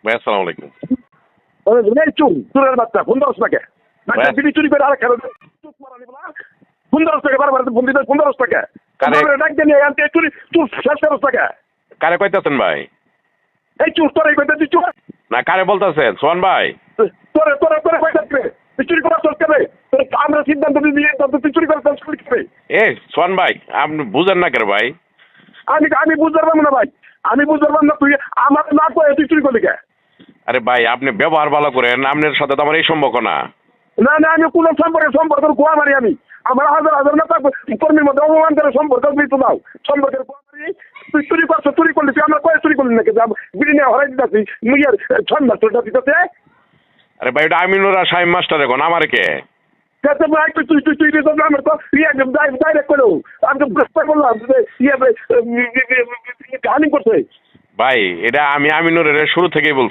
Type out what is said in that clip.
ভাই আসসালামু আলাইকুম। চুরের বাচ্চা ফোন দশ টাকা ভাই- বিড়ি চুরি করে আর খেলো ফোন দশ টাকা বারবার ফোন দিতে ফোন দশ টাকা ডাক দিয়ে নিয়ে আনতে চুরি চুর শেষ দশ টাকা কারে কইতাছেন ভাই? এই চুর তোর এই কথা তুই চুর না কারে বলতাছেন সোহান ভাই? তোরে তোরে তোরে কয়টা তুই চুরি করার চোর কেবে তোর আমরা সিদ্ধান্ত দিয়ে তুই চুরি করার চোর কেবে এ সোহান ভাই আপনি বুঝেন না কেন ভাই? আমি বুঝতে পারবো না ভাই আমি বুঝতে পারবো না তুই আমার না কয়ে তুই চুরি করলি কে আরে ভাই আপনি ব্যবহার ভালো করেন, আপনার সাথে তো আমার এই সম্পর্ক না। না না আমি কোন সম্পর্ক গোয়া মারি আমি আমার হাজার হাজার নেতা কর্মীর মধ্যে অপমান করে সম্পর্ক মৃত্যু দাও সম্পর্কের গোয়া মারি তুই চুরি করছো চুরি করলি তুই আমার কয়ে চুরি করলি নাকি বিড়ি নিয়ে হরাই দিতেছি মুইয়ের ছয় মাস্টারটা দিতেছে আরে ভাই ওটা আমিনুর আর শাহিম মাস্টার এখন আমার কে? তুই আমার তো ডাইরেক্ট করো আমি তো গ্রেফতার করলাম হানি করছে ভাই এটা আমি আমিনুরের শুরু থেকেই বলছি।